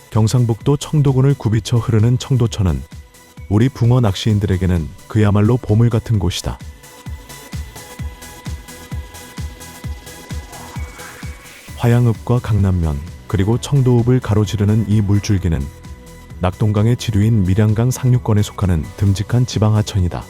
경상북도 청도군을 굽이쳐 흐르는 청도천은 우리 붕어 낚시인들에게는 그야말로 보물 같은 곳이다. 화양읍과 강남면 그리고 청도읍을 가로지르는 이 물줄기는 낙동강의 지류인 밀양강 상류권에 속하는 듬직한 지방하천이다.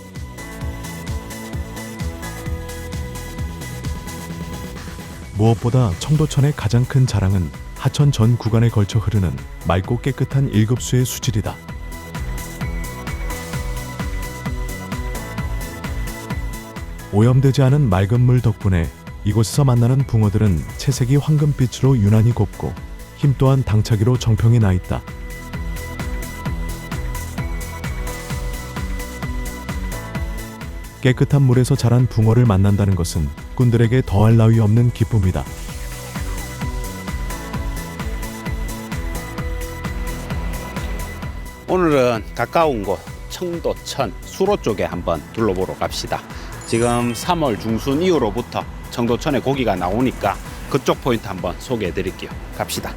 무엇보다 청도천의 가장 큰 자랑은 하천 전 구간에 걸쳐 흐르는 맑고 깨끗한 1급수의 수질이다. 오염되지 않은 맑은 물 덕분에 이곳에서 만나는 붕어들은 채색이 황금빛으로 유난히 곱고 힘 또한 당차기로 정평이 나 있다. 깨끗한 물에서 자란 붕어를 만난다는 것은 꾼들에게 더할 나위 없는 기쁨이다. 오늘은 가까운 곳 청도천 수로 쪽에 한번 둘러보러 갑시다. 지금 3월 중순 이후로부터 청도천에 고기가 나오니까 그쪽 포인트 한번 소개해 드릴게요. 갑시다.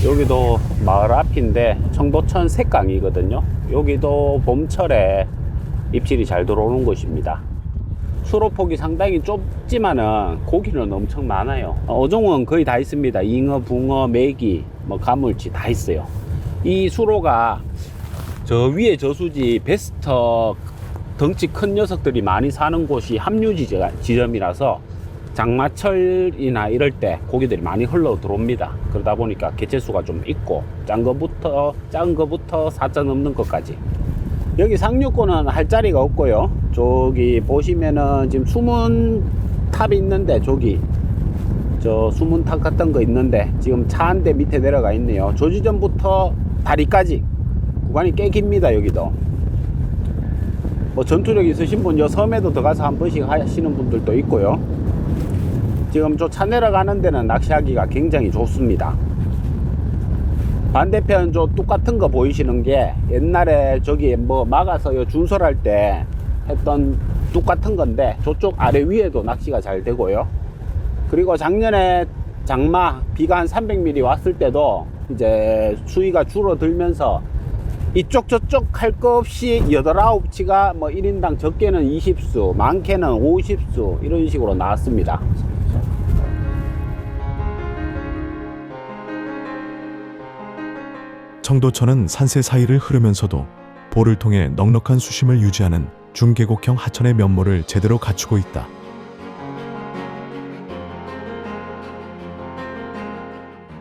여기도 마을 앞인데 청도천 색강이거든요. 여기도 봄철에 입질이 잘 들어오는 곳입니다. 수로폭이 상당히 좁지만은 고기는 엄청 많아요. 어종은 거의 다 있습니다. 잉어, 붕어, 메기, 가물치 다 있어요. 이 수로가 저 위에 저수지 베스터 덩치 큰 녀석들이 많이 사는 곳이 합류 지점이라서 장마철이나 이럴 때 고기들이 많이 흘러 들어옵니다. 그러다 보니까 개체수가 좀 있고 작은 거부터 4자 넘는 것까지. 여기 상류권은 할 자리가 없고요. 저기 보시면은 지금 수문탑이 있는데 저기 저 수문탑 같은 거 있는데 지금 차 한 대 밑에 내려가 있네요. 저 지점부터 다리까지 구간이 꽤 깁니다. 여기도 전투력 있으신 분 저 섬에도 들어가서 한 번씩 하시는 분들도 있고요. 지금 저 차 내려가는 데는 낚시하기가 굉장히 좋습니다. 반대편 저 뚝 같은 거 보이시는 게 옛날에 저기 막아서 준설할 때 했던 뚝 같은 건데 저쪽 아래 위에도 낚시가 잘 되고요. 그리고 작년에 장마 비가 한 300mm 왔을 때도 이제 수위가 줄어들면서 이쪽 저쪽 할 거 없이 8, 9치가 1인당 적게는 20수, 많게는 50수 이런 식으로 나왔습니다. 청도천은 산세 사이를 흐르면서도 볼을 통해 넉넉한 수심을 유지하는 중계곡형 하천의 면모를 제대로 갖추고 있다.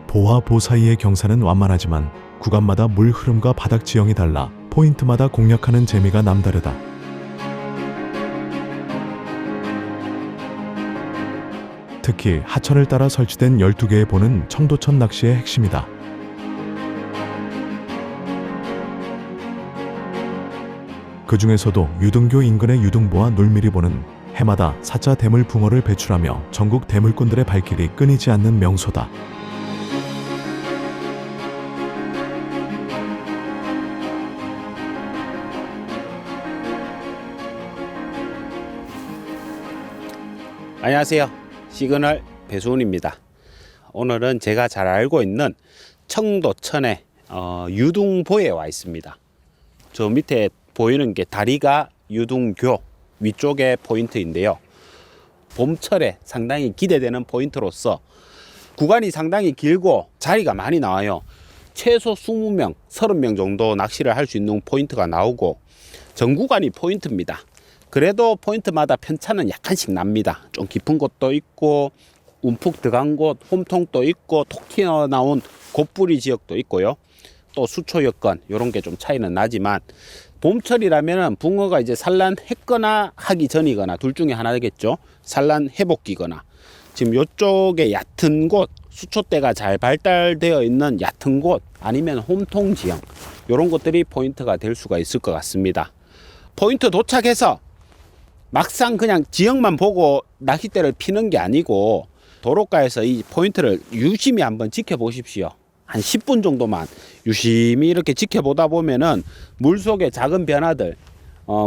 보와 보 사이의 경사는 완만하지만 구간마다 물 흐름과 바닥 지형이 달라 포인트마다 공략하는 재미가 남다르다. 특히 하천을 따라 설치된 12개의 보는 청도천 낚시의 핵심이다. 그 중에서도 유등교 인근의 유등보와 놀미리보는 해마다 4자 대물 붕어를 배출하며 전국 대물꾼들의 발길이 끊이지 않는 명소다. 안녕하세요. 시그널 배수훈입니다. 오늘은 제가 잘 알고 있는 청도천의 유등보에 와 있습니다. 저 밑에 보이는 게 다리가 유등교 위쪽의 포인트인데요. 봄철에 상당히 기대되는 포인트로서 구간이 상당히 길고 자리가 많이 나와요. 최소 20명, 30명 정도 낚시를 할 수 있는 포인트가 나오고 전 구간이 포인트입니다. 그래도 포인트마다 편차는 약간씩 납니다. 좀 깊은 곳도 있고 움푹 들어간 곳, 홈통도 있고 톡 튀어나온 곱부리 지역도 있고요. 또 수초 여건 이런 게 좀 차이는 나지만 봄철이라면 붕어가 이제 산란했거나 하기 전이거나 둘 중에 하나겠죠. 산란 회복기거나 지금 이쪽에 얕은 곳, 수초대가 잘 발달되어 있는 얕은 곳, 아니면 홈통 지형, 이런 것들이 포인트가 될 수가 있을 것 같습니다. 포인트 도착해서 막상 그냥 지형만 보고 낚싯대를 피는 게 아니고 도로가에서 이 포인트를 유심히 한번 지켜보십시오. 한 10분 정도만 유심히 이렇게 지켜보다 보면은 물속의 작은 변화들,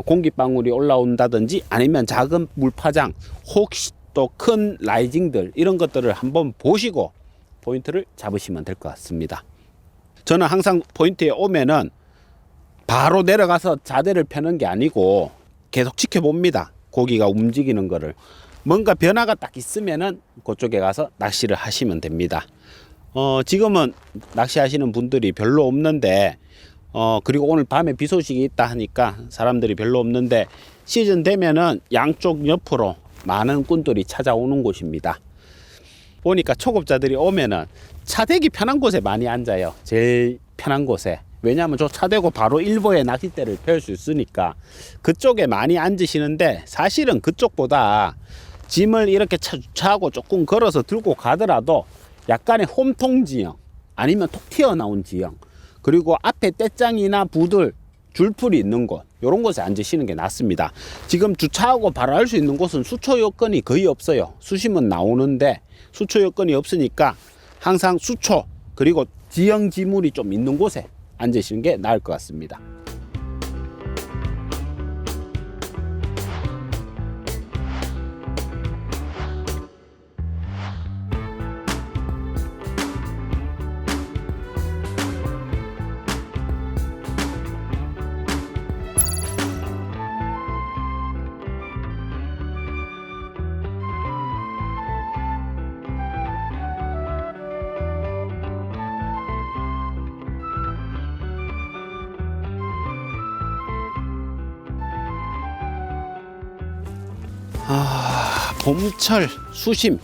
공기방울이 올라온다든지 아니면 작은 물파장, 혹시 또 큰 라이징들, 이런 것들을 한번 보시고 포인트를 잡으시면 될 것 같습니다. 저는 항상 포인트에 오면은 바로 내려가서 자대를 펴는 게 아니고 계속 지켜봅니다. 고기가 움직이는 거를. 뭔가 변화가 딱 있으면은 그쪽에 가서 낚시를 하시면 됩니다. 지금은 낚시하시는 분들이 별로 없는데, 그리고 오늘 밤에 비 소식이 있다 하니까 사람들이 별로 없는데, 시즌 되면은 양쪽 옆으로 많은 꾼들이 찾아오는 곳입니다. 보니까 초급자들이 오면은 차대기 편한 곳에 많이 앉아요. 제일 편한 곳에. 왜냐하면 저 차대고 바로 일보에 낚싯대를 펼 수 있으니까 그쪽에 많이 앉으시는데, 사실은 그쪽보다 짐을 이렇게 주차하고 조금 걸어서 들고 가더라도 약간의 홈통 지형, 아니면 톡 튀어나온 지형, 그리고 앞에 떼짱이나 부들, 줄풀이 있는 곳, 이런 곳에 앉으시는 게 낫습니다. 지금 주차하고 바로 할 수 있는 곳은 수초 여건이 거의 없어요. 수심은 나오는데 수초 여건이 없으니까 항상 수초, 그리고 지형 지물이 좀 있는 곳에 앉으시는 게 나을 것 같습니다. 봄철 수심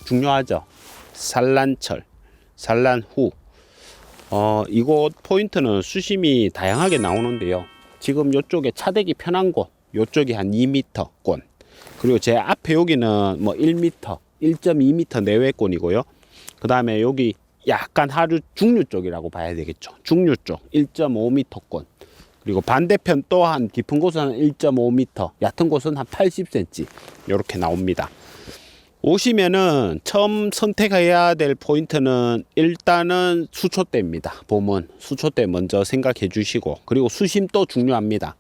중요하죠. 산란철, 산란 후. 이곳 포인트는 수심이 다양하게 나오는데요. 지금 이쪽에 차대기 편한 곳, 이쪽이 한 2m권, 그리고 제 앞에 여기는 뭐 1m, 1.2m 내외권이고요. 그 다음에 여기 약간 하류 중류 쪽이라고 봐야 되겠죠. 중류 쪽 1.5m권. 그리고 반대편 또한 깊은 곳은 한 1.5m, 얕은 곳은 한 80cm 이렇게 나옵니다. 오시면은 처음 선택해야 될 포인트는 일단은 수초대입니다. 봄은 수초대 먼저 생각해 주시고, 그리고 수심도 중요합니다.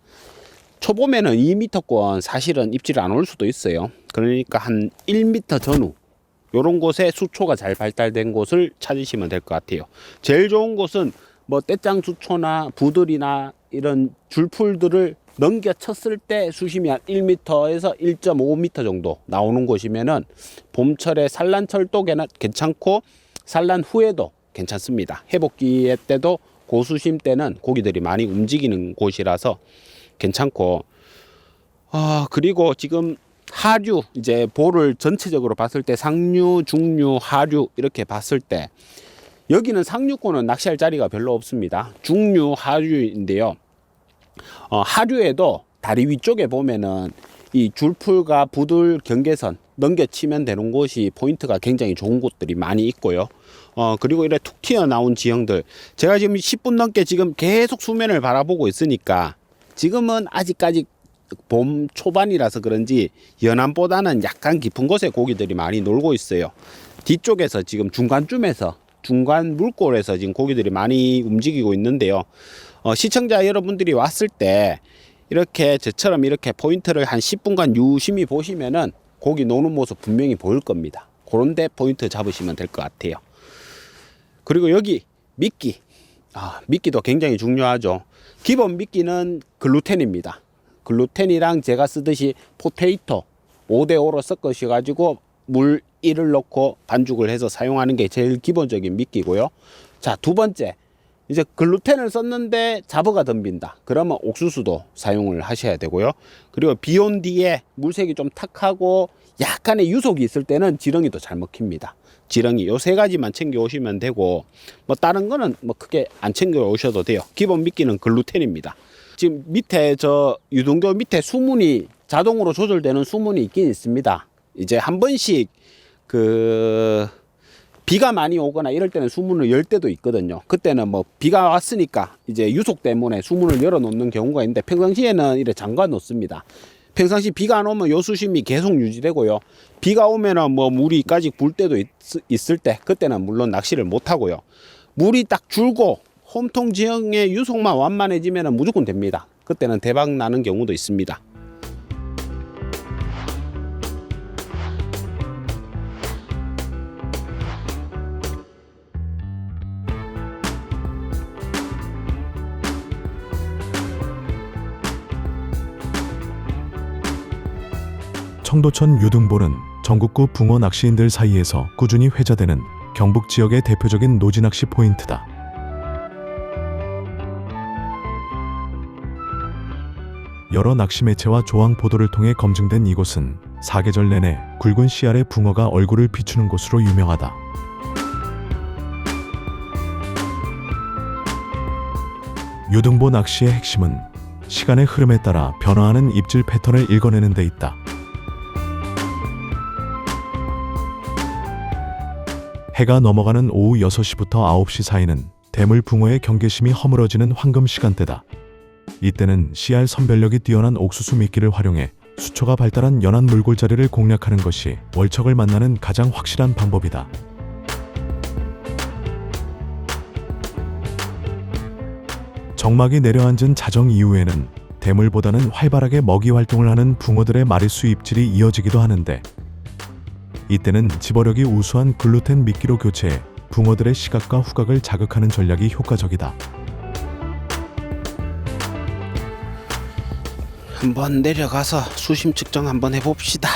초봄에는 2m권 사실은 입질 안 올 수도 있어요. 그러니까 한 1m 전후 이런 곳에 수초가 잘 발달된 곳을 찾으시면 될 것 같아요. 제일 좋은 곳은 뭐 떼짱 수초나 부들이나 이런 줄풀들을 넘겨 쳤을 때 수심이 한 1m에서 1.5m 정도 나오는 곳이면은 봄철에 산란철도 괜찮고 산란 후에도 괜찮습니다. 회복기에 때도 고수심 때는 고기들이 많이 움직이는 곳이라서 괜찮고, 그리고 지금 하류, 이제 볼을 전체적으로 봤을 때 상류, 중류, 하류 이렇게 봤을 때 여기는 상류권은 낚시할 자리가 별로 없습니다. 중류, 하류인데요. 하류에도 다리 위쪽에 보면은 이 줄풀과 부들 경계선 넘겨치면 되는 곳이 포인트가 굉장히 좋은 곳들이 많이 있고요. 그리고 이렇게 툭 튀어나온 지형들, 제가 지금 10분 넘게 지금 계속 수면을 바라보고 있으니까 지금은 아직까지 봄 초반이라서 그런지 연안보다는 약간 깊은 곳에 고기들이 많이 놀고 있어요. 뒤쪽에서 지금 중간쯤에서, 중간 물골에서 지금 고기들이 많이 움직이고 있는데요. 시청자 여러분들이 왔을 때 이렇게 저처럼 이렇게 포인트를 한 10분간 유심히 보시면은 고기 노는 모습 분명히 보일 겁니다. 그런데 포인트 잡으시면 될 것 같아요. 그리고 여기 미끼, 미끼도 굉장히 중요하죠. 기본 미끼는 글루텐입니다. 글루텐이랑 제가 쓰듯이 포테이토 5대5로 섞으셔가지고 물 1을 넣고 반죽을 해서 사용하는 게 제일 기본적인 미끼고요. 자, 두 번째, 이제 글루텐을 썼는데 잡어가 덤빈다. 그러면 옥수수도 사용을 하셔야 되고요. 그리고 비 온 뒤에 물색이 좀 탁하고 약간의 유속이 있을 때는 지렁이도 잘 먹힙니다. 지렁이 요 세 가지만 챙겨 오시면 되고, 뭐 다른 거는 뭐 크게 안 챙겨 오셔도 돼요. 기본 미끼는 글루텐입니다. 지금 밑에 저 유동교 밑에 수문이 자동으로 조절되는 수문이 있긴 있습니다. 이제 한 번씩 그 비가 많이 오거나 이럴 때는 수문을 열 때도 있거든요. 그때는 뭐 비가 왔으니까 이제 유속 때문에 수문을 열어 놓는 경우가 있는데 평상시에는 이렇게 잠가 놓습니다. 평상시 비가 안 오면 요 수심이 계속 유지되고요. 비가 오면은 뭐 물이까지 불 때도 있을 때 그때는 물론 낚시를 못 하고요. 물이 딱 줄고 홈통 지형의 유속만 완만해지면은 무조건 됩니다. 그때는 대박 나는 경우도 있습니다. 청도천 유등보는 전국구 붕어 낚시인들 사이에서 꾸준히 회자되는 경북 지역의 대표적인 노지낚시 포인트다. 여러 낚시 매체와 조항 보도를 통해 검증된 이곳은 사계절 내내 굵은 씨알의 붕어가 얼굴을 비추는 곳으로 유명하다. 유등보 낚시의 핵심은 시간의 흐름에 따라 변화하는 입질 패턴을 읽어내는 데 있다. 해가 넘어가는 오후 6시부터 9시 사이는 대물 붕어의 경계심이 허물어지는 황금 시간대다. 이때는 씨알 선별력이 뛰어난 옥수수 미끼를 활용해 수초가 발달한 연한 물골자리를 공략하는 것이 월척을 만나는 가장 확실한 방법이다. 정막이 내려앉은 자정 이후에는 대물보다는 활발하게 먹이 활동을 하는 붕어들의 마리수 입질이 이어지기도 하는데, 이때는 집어력이 우수한 글루텐 미끼로 교체해 붕어들의 시각과 후각을 자극하는 전략이 효과적이다. 한번 내려가서 수심 측정 한번 해봅시다.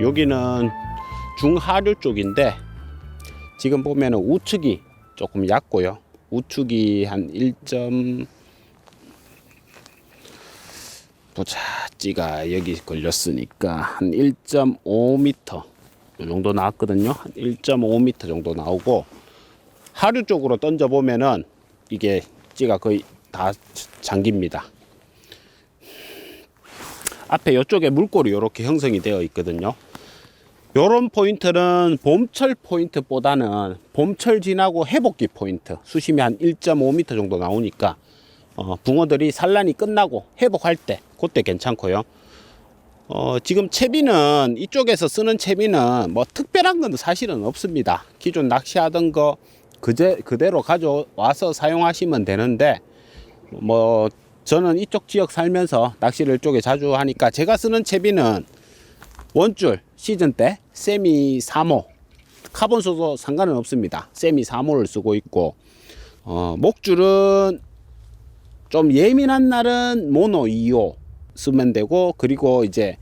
여기는 중하류 쪽인데 지금 보면은 우측이 조금 얕고요. 우측이 한 1.찌가 여기 걸렸으니까 한 1.5m 정도 나왔거든요. 한 1.5m 정도 나오고, 하류 쪽으로 던져 보면은 이게 찌가 거의 다 잠깁니다. 앞에 이쪽에 물골이 이렇게 형성이 되어 있거든요. 요런 포인트는 봄철 포인트보다는 봄철 지나고 회복기 포인트, 수심이 한 1.5m 정도 나오니까 붕어들이 산란이 끝나고 회복할 때 그때 괜찮고요. 지금 채비는 이쪽에서 쓰는 채비는 뭐 특별한 건 사실은 없습니다. 기존 낚시하던 거 그대로 가져와서 사용하시면 되는데, 뭐 저는 이쪽 지역 살면서 낚시를 이쪽에 자주 하니까 제가 쓰는 채비는 원줄 시즌 때 세미 3호, 카본 써도 상관은 없습니다. 세미 3호를 쓰고 있고, 목줄은 좀 예민한 날은 모노 2호 쓰면 되고, 그리고 이제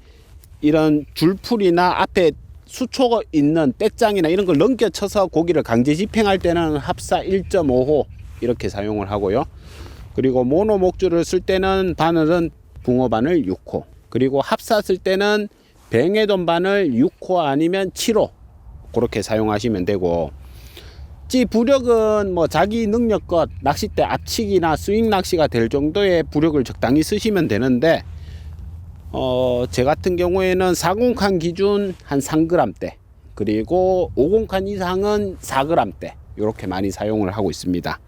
이런 줄풀이나 앞에 수초가 있는 떼짱이나 이런 걸 넘겨쳐서 고기를 강제 집행할 때는 합사 1.5호 이렇게 사용을 하고요. 그리고 모노 목줄을 쓸 때는 바늘은 붕어 바늘 6호, 그리고 합사 쓸 때는 뱅에돈 바늘 6호 아니면 7호 그렇게 사용하시면 되고, 찌 부력은 뭐 자기 능력껏 낚싯대 앞치기나 스윙 낚시가 될 정도의 부력을 적당히 쓰시면 되는데, 제 같은 경우에는 40칸 기준 한 3g대, 그리고 50칸 이상은 4g대 이렇게 많이 사용을 하고 있습니다.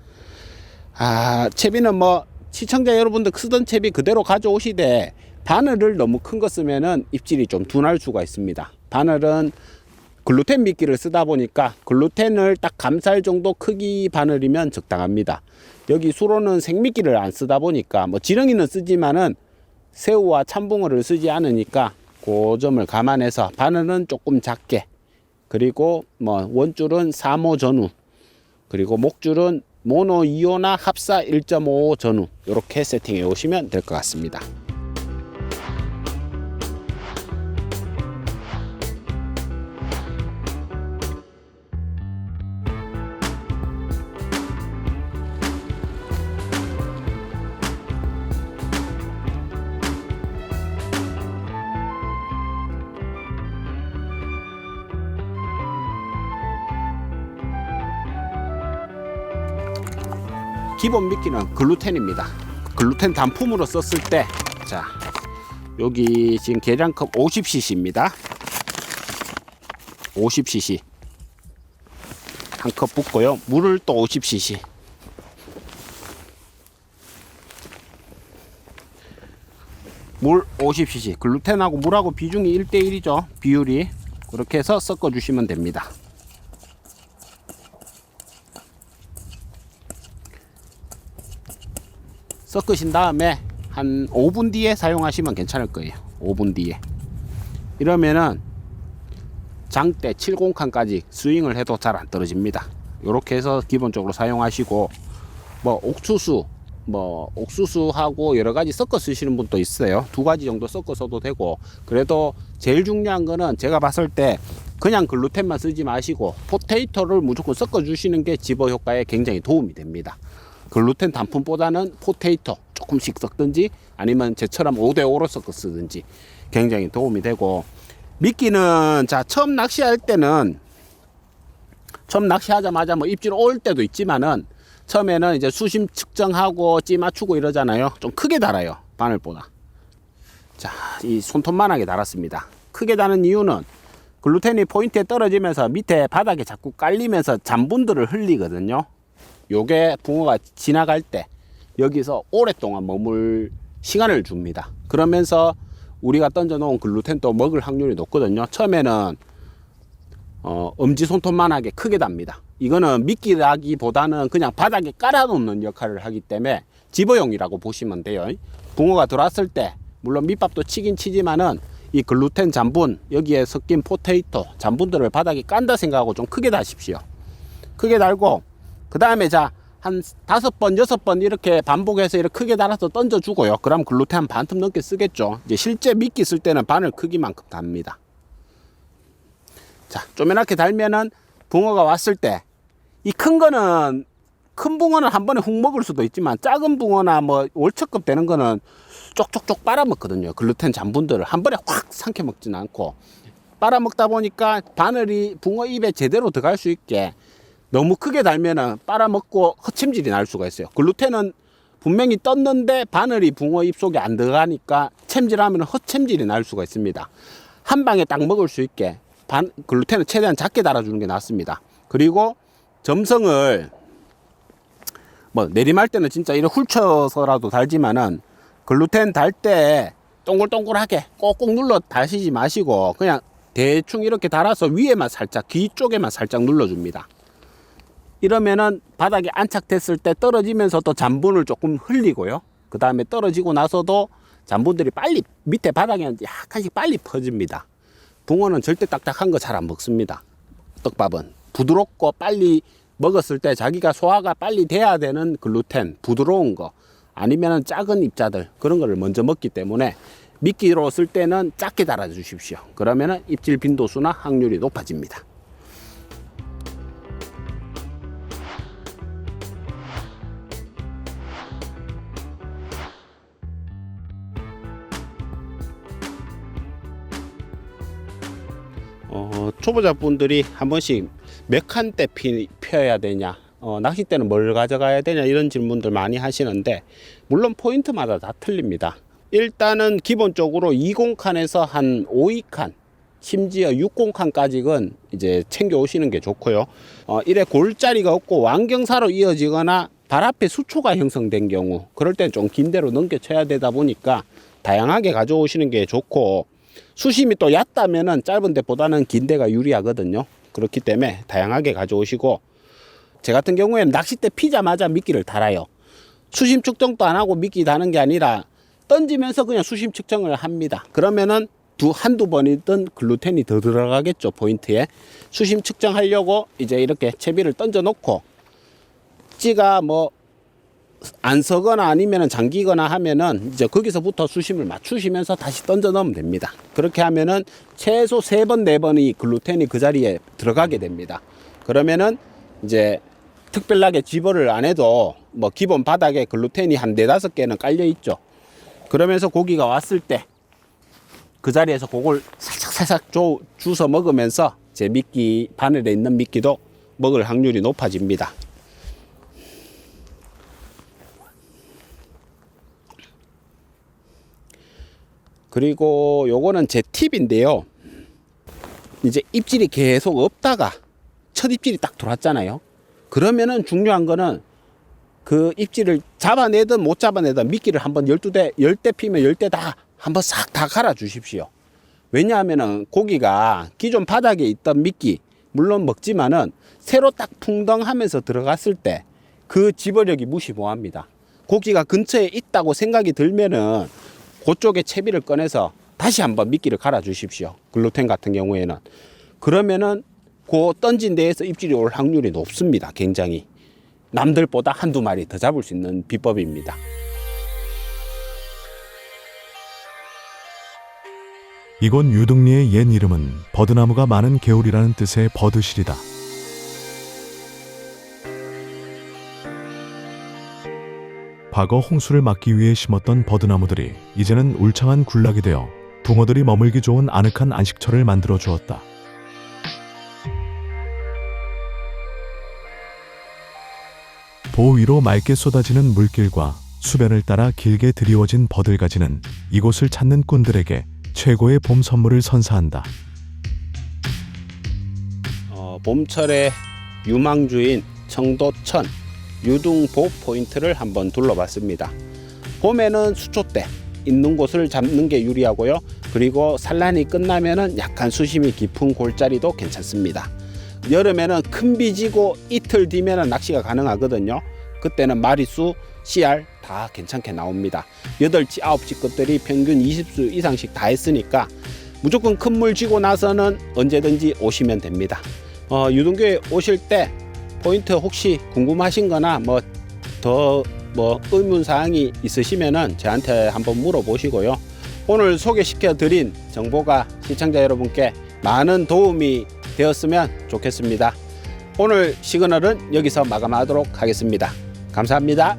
채비는 뭐 시청자 여러분들 쓰던 채비 그대로 가져오시되, 바늘을 너무 큰 거 쓰면은 입질이 좀 둔할 수가 있습니다. 바늘은 글루텐 미끼를 쓰다 보니까 글루텐을 딱 감쌀 정도 크기 바늘이면 적당합니다. 여기 수로는 생미끼를 안 쓰다 보니까 뭐 지렁이는 쓰지만은 새우와 참붕어를 쓰지 않으니까 그 점을 감안해서 바늘은 조금 작게, 그리고 뭐 원줄은 3호 전후, 그리고 목줄은 모노 2호나 합사 1.5호 전후 이렇게 세팅해 오시면 될 것 같습니다. 기본 미끼는 글루텐입니다. 글루텐 단품으로 썼을 때, 자, 여기 지금 계량컵 50cc입니다. 50cc. 한 컵 붓고요. 물을 또 50cc. 물 50cc. 글루텐하고 물하고 비중이 1대1이죠. 비율이. 그렇게 해서 섞어 주시면 됩니다. 섞으신 다음에 한 5분 뒤에 사용하시면 괜찮을 거예요. 5분 뒤에. 이러면은 장대 70칸까지 스윙을 해도 잘 안 떨어집니다. 이렇게 해서 기본적으로 사용하시고, 뭐 옥수수하고 여러 가지 섞어 쓰시는 분도 있어요. 2가지 정도 섞어 써도 되고, 그래도 제일 중요한 거는 제가 봤을 때 그냥 글루텐만 쓰지 마시고 포테이토를 무조건 섞어 주시는 게 집어 효과에 굉장히 도움이 됩니다. 글루텐 단품보다는 포테이토 조금씩 섞든지 아니면 저처럼 5대5로 섞어 쓰든지 굉장히 도움이 되고, 미끼는 자 처음 낚시할 때는 처음 낚시하자마자 뭐 입질 올 때도 있지만은 처음에는 이제 수심 측정하고 찌 맞추고 이러잖아요. 좀 크게 달아요, 바늘보다. 자, 이 손톱만하게 달았습니다. 크게 다는 이유는 글루텐이 포인트에 떨어지면서 밑에 바닥에 자꾸 깔리면서 잔분들을 흘리거든요. 요게 붕어가 지나갈 때 여기서 오랫동안 머물 시간을 줍니다. 그러면서 우리가 던져 놓은 글루텐도 먹을 확률이 높거든요. 처음에는 엄지손톱만하게 크게 답니다. 이거는 미끼라기보다는 그냥 바닥에 깔아놓는 역할을 하기 때문에 집어용이라고 보시면 돼요. 붕어가 들어왔을 때 물론 밑밥도 치긴 치지만은 이 글루텐 잔분, 여기에 섞인 포테이토 잔분들을 바닥에 깐다 생각하고 좀 크게 다십시오. 크게 달고 그 다음에 자 한 5번, 6번 이렇게 반복해서 이렇게 크게 달아서 던져주고요. 그럼 글루텐 한 반틈 넘게 쓰겠죠. 이제 실제 미끼 쓸 때는 바늘 크기만큼 답니다. 자, 쪼매랗게 달면은 붕어가 왔을 때 이 큰 거는, 큰 붕어는 한 번에 훅 먹을 수도 있지만 작은 붕어나 뭐 월척급 되는 거는 쪽쪽쪽 빨아먹거든요. 글루텐 잔분들을 한 번에 확 삼켜 먹지는 않고 빨아먹다 보니까 바늘이 붕어 입에 제대로 들어갈 수 있게 너무 크게 달면은 빨아먹고 헛침질이 날 수가 있어요. 글루텐은 분명히 떴는데 바늘이 붕어 입 속에 안 들어가니까 챔질하면 헛챔질이 날 수가 있습니다. 한 방에 딱 먹을 수 있게 글루텐은 최대한 작게 달아주는 게 낫습니다. 그리고 점성을 뭐 내리말 때는 진짜 이렇게 훑쳐서라도 달지만은 글루텐 달 때 동글동글하게 꼭꼭 눌러 다시지 마시고 그냥 대충 이렇게 달아서 위에만 살짝, 귀 쪽에만 살짝 눌러줍니다. 이러면은 바닥에 안착됐을 때 떨어지면서 또 잔분을 조금 흘리고요. 그 다음에 떨어지고 나서도 잔분들이 빨리 밑에 바닥에 약간씩 빨리 퍼집니다. 붕어는 절대 딱딱한 거 잘 안 먹습니다. 떡밥은 부드럽고 빨리 먹었을 때 자기가 소화가 빨리 돼야 되는 글루텐, 부드러운 거 아니면은 작은 입자들 그런 거를 먼저 먹기 때문에 미끼로 쓸 때는 작게 달아 주십시오. 그러면은 입질 빈도수나 확률이 높아집니다. 초보자분들이 한 번씩 몇 칸대 펴야 되냐, 낚싯대는 뭘 가져가야 되냐 이런 질문들 많이 하시는데 물론 포인트마다 다 틀립니다. 일단은 기본적으로 20칸에서 한 52칸 심지어 60칸까지는 이제 챙겨 오시는 게 좋고요. 이래 골자리가 없고 완경사로 이어지거나 발 앞에 수초가 형성된 경우 그럴 땐 좀 긴 대로 넘겨쳐야 되다 보니까 다양하게 가져오시는 게 좋고, 수심이 또 얕다면은 짧은 데보다는 긴 데가 유리하거든요. 그렇기 때문에 다양하게 가져오시고, 제 같은 경우에는 낚싯대 피자마자 미끼를 달아요. 수심 측정도 안 하고 미끼 다는 게 아니라 던지면서 그냥 수심 측정을 합니다. 그러면은 한두 번이든 글루텐이 더 들어가겠죠, 포인트에. 수심 측정하려고 이제 이렇게 채비를 던져 놓고 찌가 뭐 안 서거나 아니면 잠기거나 하면은 이제 거기서부터 수심을 맞추시면서 다시 던져 넣으면 됩니다. 그렇게 하면은 최소 3번, 4번이 글루텐이 그 자리에 들어가게 됩니다. 그러면은 이제 특별하게 집어를 안 해도 뭐 기본 바닥에 글루텐이 한 4-5개는 깔려 있죠. 그러면서 고기가 왔을 때 그 자리에서 그걸 살짝 주워 먹으면서 제 미끼, 바늘에 있는 미끼도 먹을 확률이 높아집니다. 그리고 요거는 제 팁인데요. 이제 입질이 계속 없다가 첫 입질이 딱 들어왔잖아요. 그러면은 중요한 거는 그 입질을 잡아내든 못 잡아내든 미끼를 한번 12대, 10대 피면 10대 다 한번 싹 다 갈아 주십시오. 왜냐하면은 고기가 기존 바닥에 있던 미끼, 물론 먹지만은 새로 딱 풍덩하면서 들어갔을 때 그 집어력이 무시무합니다. 고기가 근처에 있다고 생각이 들면은 그쪽에 채비를 꺼내서 다시 한번 미끼를 갈아 주십시오. 글루텐 같은 경우에는. 그러면은 그 던진 데에서 입질이 올 확률이 높습니다. 굉장히. 남들보다 한두 마리 더 잡을 수 있는 비법입니다. 이곳 유등리의 옛 이름은 버드나무가 많은 개울이라는 뜻의 버드실이다. 과거 홍수를 막기 위해 심었던 버드나무들이 이제는 울창한 군락이 되어 붕어들이 머물기 좋은 아늑한 안식처를 만들어 주었다. 보 위로 맑게 쏟아지는 물길과 수변을 따라 길게 드리워진 버들가지는 이곳을 찾는 꾼들에게 최고의 봄 선물을 선사한다. 봄철의 유망주인 청도천 유등보 포인트를 한번 둘러봤습니다. 봄에는 수초 때 있는 곳을 잡는 게 유리하고요. 그리고 산란이 끝나면은 약간 수심이 깊은 골짜리도 괜찮습니다. 여름에는 큰 비 지고 이틀 뒤면은 낚시가 가능하거든요. 그때는 마리수, 씨알 다 괜찮게 나옵니다. 8치, 9치 것들이 평균 20수 이상씩 다 했으니까 무조건 큰 물 쥐고 나서는 언제든지 오시면 됩니다. 유등교에 오실 때 포인트 혹시 궁금하신 거나 더 의문 사항이 있으시면은 저한테 한번 물어보시고요. 오늘 소개시켜 드린 정보가 시청자 여러분께 많은 도움이 되었으면 좋겠습니다. 오늘 시그널은 여기서 마감하도록 하겠습니다. 감사합니다.